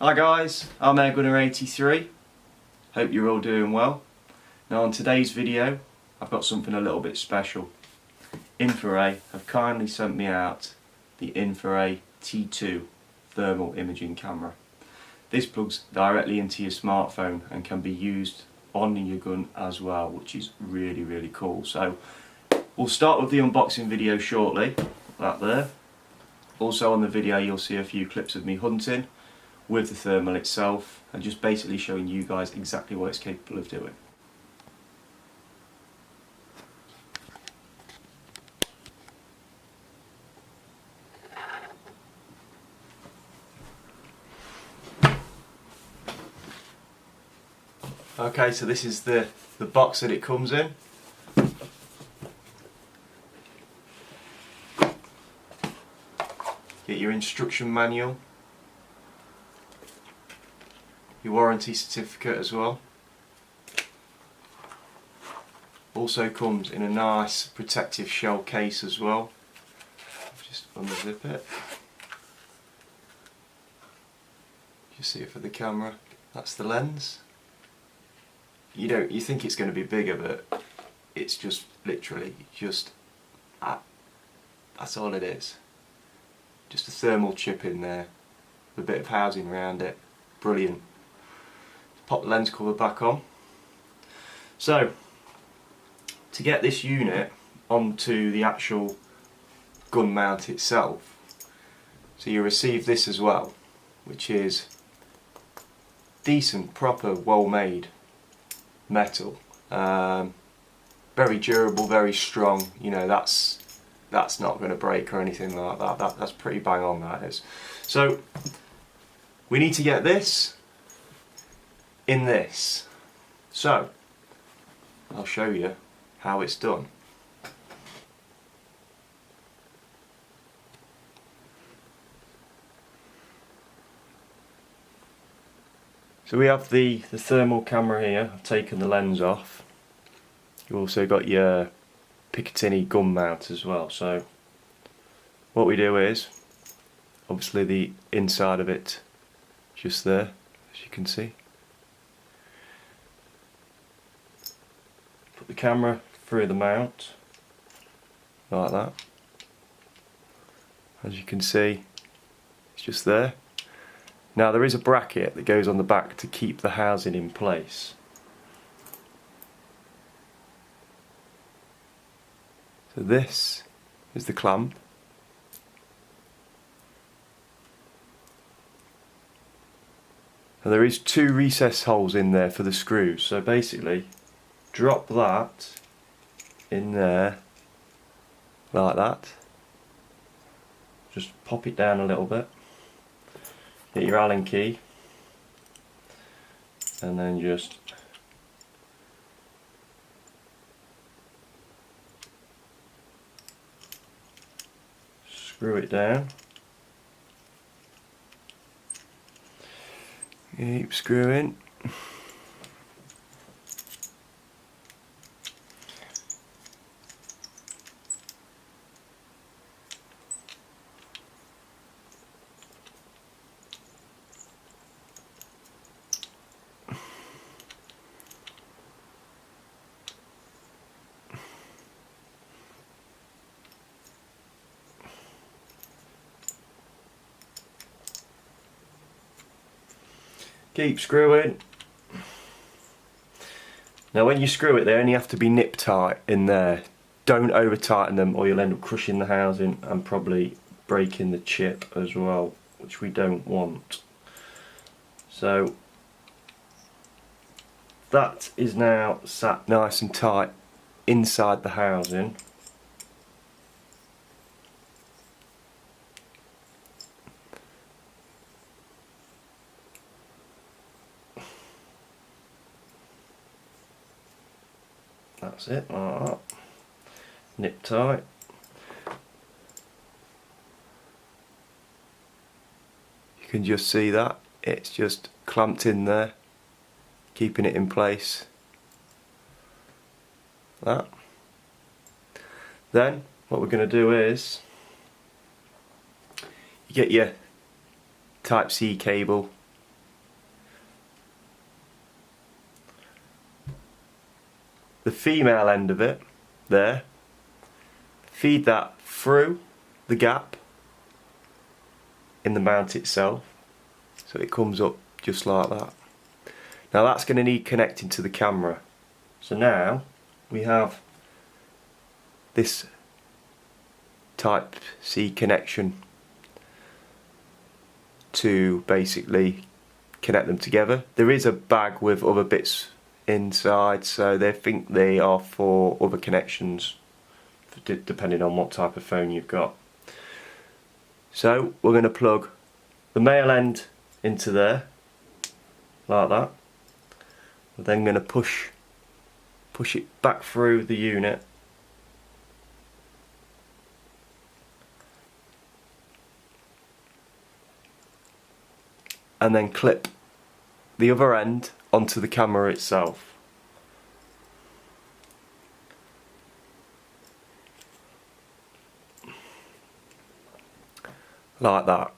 Hi guys, I'm A-HUNTERZ. Hope you're all doing well. Now on today's video I've got something a little bit special. Infiray have kindly sent me out the Infiray T2 thermal imaging camera. This plugs directly into your smartphone and can be used on your gun as well, which is really cool. So we'll start with the unboxing video shortly, that there. Also on the video you'll see a few clips of me hunting with the thermal itself and just basically showing you guys exactly what it's capable of doing. Okay, so this is the box that it comes in. Get your instruction manual, your warranty certificate as well. Also comes in a nice protective shell case as well. Just unzip it. You see it for the camera. That's the lens. You think it's going to be bigger, but it's just literally just that's all it is. Just a thermal chip in there, with a bit of housing around it. Brilliant. Pop the lens cover back on. So, to get this unit onto the actual gun mount itself, so you receive this as well, which is decent, proper, well made metal. Very durable, very strong. You know, that's not going to break or anything like that. That's pretty bang on, that is. So we need to get this in this. So I'll show you how it's done. So we have the thermal camera here. I've taken the lens off. You've also got your Picatinny gun mount as well. So what we do is, obviously the inside of it just there, as you can see. Put the camera through the mount like that. As you can see, it's just there. Now there is a bracket that goes on the back to keep the housing in place. So this is the clamp. And there is two recess holes in there for the screws. So basically, drop that in there like that. Just pop it down a little bit. Get your Allen key, and then just screw it down. Keep screwing. Keep screwing. Now when you screw it, they only have to be nip tight in there. Don't over tighten them or you'll end up crushing the housing and probably breaking the chip as well, which we don't want. So that is now sat nice and tight inside the housing. That's it, like that. Nip tight. You can just see that. It's just clamped in there, keeping it in place. That. Then, what we're going to do is, you get your Type-C cable the female end of it there, feed that through the gap in the mount itself, so it comes up just like that. Now that's going to need connecting to the camera. So now we have this type C connection to basically connect them together. There is a bag with other bits inside, so they think they are for other connections depending on what type of phone you've got. So we're going to plug the male end into there like that. We're then going to push it back through the unit, and then clip the other end onto the camera itself. Like that.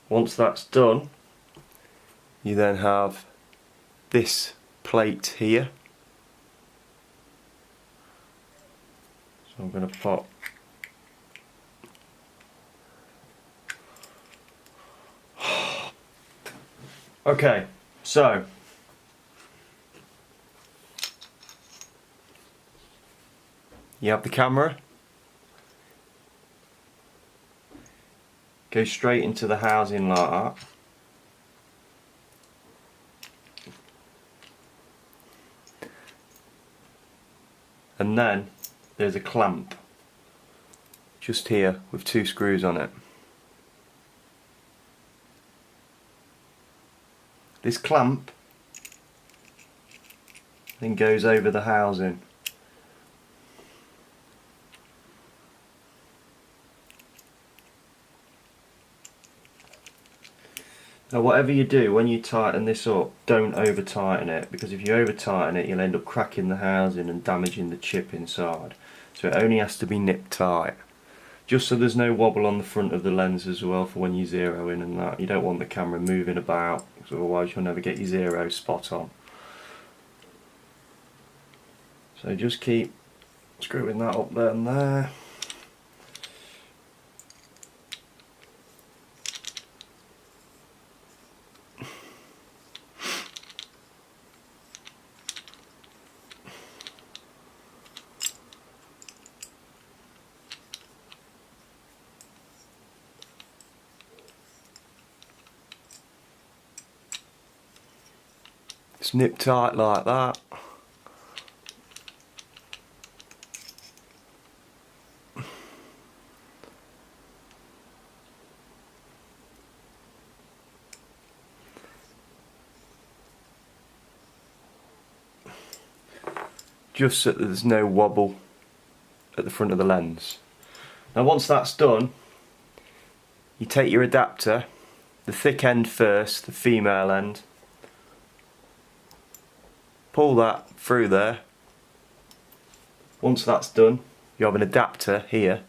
Once that's done, you then have this plate here. So I'm going to pop okay, so you have the camera, go straight into the housing like that. And then there's a clamp just here with 2 screws on it. This clamp then goes over the housing. Now whatever you do, when you tighten this up, don't over tighten it, because if you over tighten it you'll end up cracking the housing and damaging the chip inside. So it only has to be nipped tight, just so there's no wobble on the front of the lens as well for when you zero in and that. You don't want the camera moving about, because otherwise you'll never get your zero spot on. So just keep screwing that up there and there. Snip tight like that. Just so that there's no wobble at the front of the lens. Now once that's done, you take your adapter, the thick end first, the female end, pull that through there. Once that's done, you have an adapter here.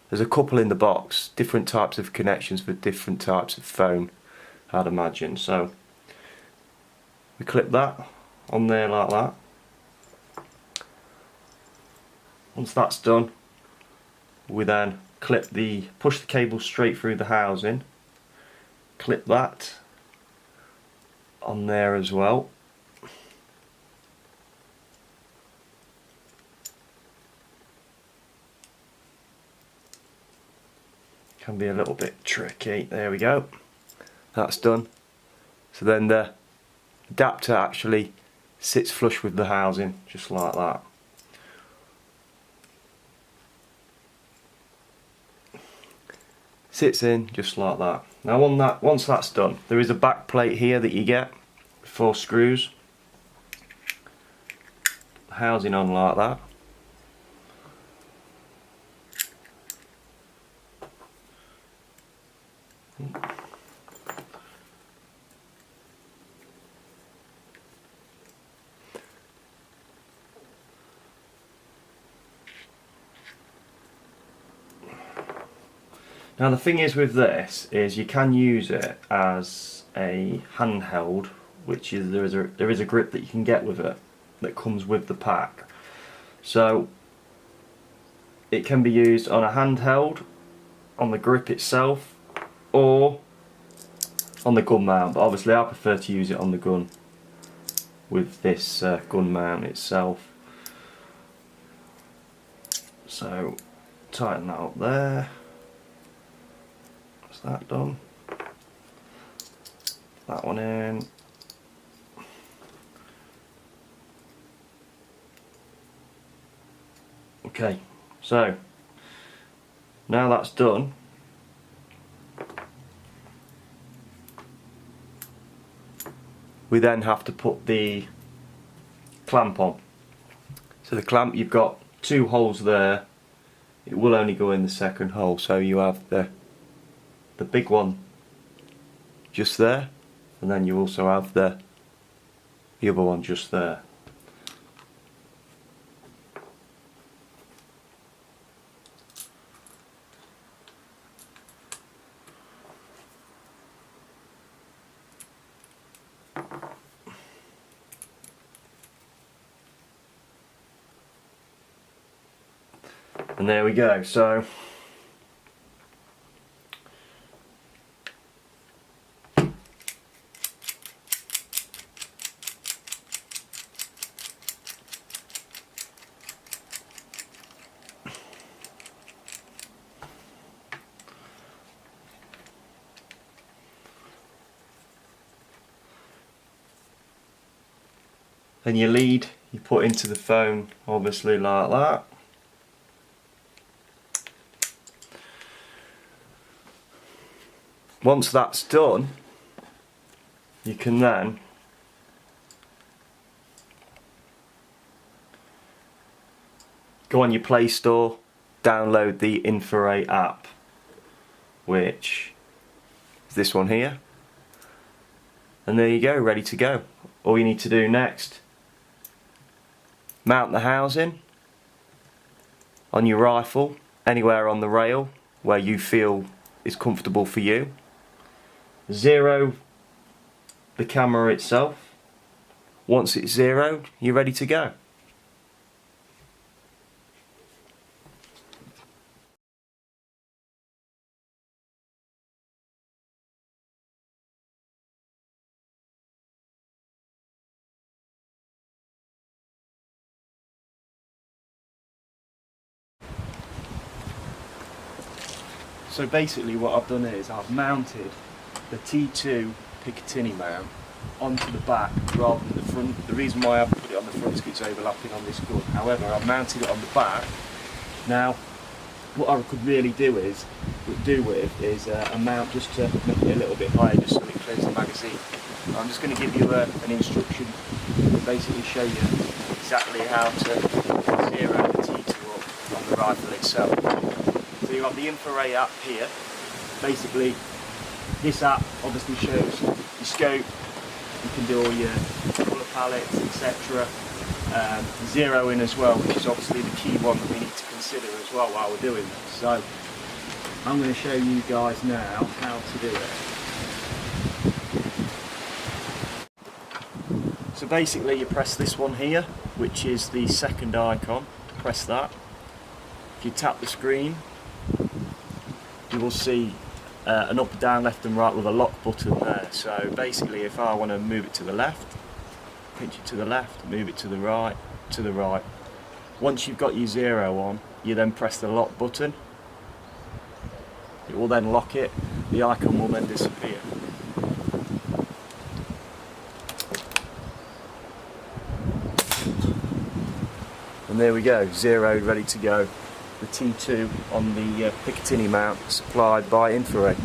There's a couple in the box, different types of connections for different types of phone, I'd imagine. So we clip that on there like that. Once that's done, we then push the cable straight through the housing, clip that on there as well. Can be a little bit tricky. There we go. That's done. So then the adapter actually sits flush with the housing, just like that. Sits in just like that. Now once that's done, there is a back plate here that you get, 4 screws. The housing on like that. Now the thing is with this is you can use it as a handheld, which is there is a grip that you can get with it that comes with the pack. So it can be used on a handheld, on the grip itself, or on the gun mount, but obviously I prefer to use it on the gun with this gun mount itself. So tighten that up there. That's that done. That one in. Okay, so now that's done, we then have to put the clamp on. So the clamp, you've got two holes there. It will only go in the second hole, so you have the big one just there, and then you also have the other one just there. And there we go. So then your lead you put into the phone, obviously like that. Once that's done, you can then go on your Play Store, download the Infiray app, which is this one here, and there you go, ready to go. All you need to do next, mount the housing on your rifle anywhere on the rail where you feel is comfortable for you. Zero the camera itself. Once it's zeroed, you're ready to go. So basically what I've done is I've mounted the T2 Picatinny mount onto the back rather than the front. The reason why I've put it on the front is because it's overlapping on this gun. However, I've mounted it on the back. Now, what I could really do with is a mount just to make it a little bit higher, just so it clears the magazine. I'm just going to give you an instruction to basically show you exactly how to zero the T2 up on the rifle itself. So you have the Infiray app here. Basically, this app obviously shows your scope. You can do all your colour palettes, etc. Zeroing as well, which is obviously the key one that we need to consider as well while we're doing this. So I'm going to show you guys now how to do it. So basically you press this one here, which is the second icon. Press that. If you tap the screen, you will see an up, down, left and right with a lock button there. So basically if I want to move it to the left, pinch it to the left, move it to the right, to the right. Once you've got your zero on, you then press the lock button. It will then lock it, the icon will then disappear. And there we go, zeroed, ready to go. The T2 on the Picatinny mount supplied by Infiray.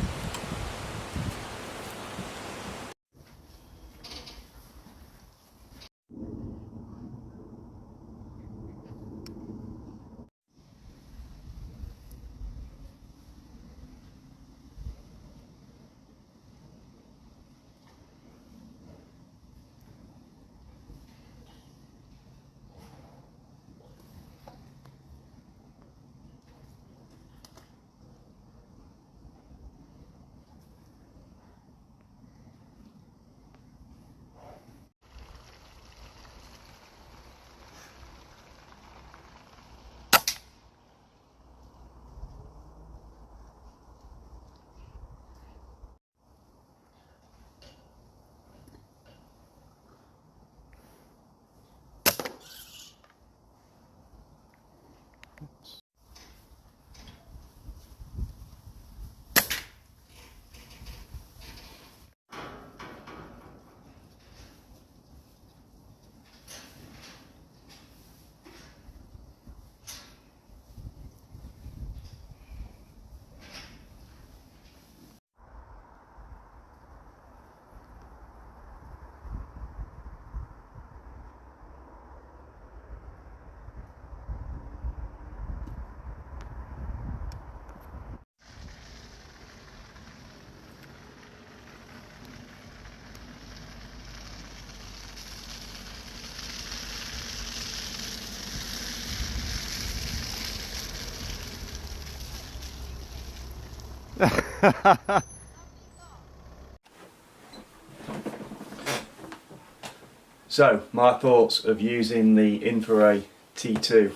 So, my thoughts of using the Infiray T2.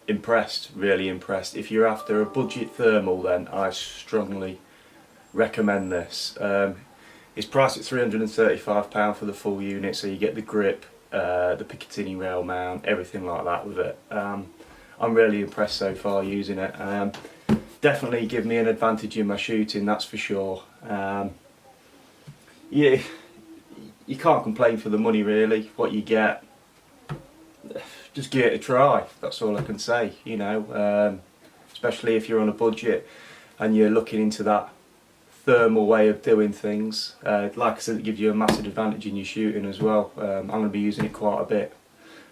Impressed, really impressed. If you're after a budget thermal, then I strongly recommend this. It's priced at £335 for the full unit, so you get the grip, the Picatinny rail mount, everything like that with it. I'm really impressed so far using it. Definitely give me an advantage in my shooting, that's for sure. Yeah, you can't complain for the money really. What you get, just give it a try, that's all I can say, you know. Especially if you're on a budget and you're looking into that thermal way of doing things. Like I said, it gives you a massive advantage in your shooting as well. I'm going to be using it quite a bit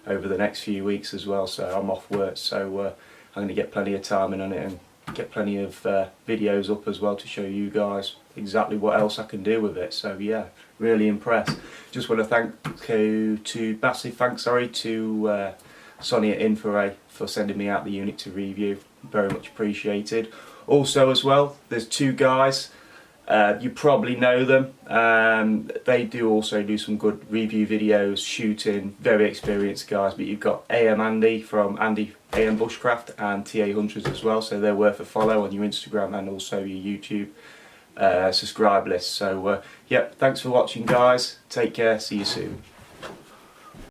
over the next few weeks as well, so I'm off work, so I'm going to get plenty of time in on it and get plenty of videos up as well to show you guys exactly what else I can do with it. So yeah, really impressed. Just want to massive thanks to Sonny at Infiray for sending me out the unit to review. Very much appreciated. Also as well, there's two guys, you probably know them. They do also do some good review videos, shooting, very experienced guys. But you've got Andy from AM Bushcraft and A-HUNTERZ as well, so they're worth a follow on your Instagram and also your YouTube subscribe list. So yep, thanks for watching guys, take care, see you soon.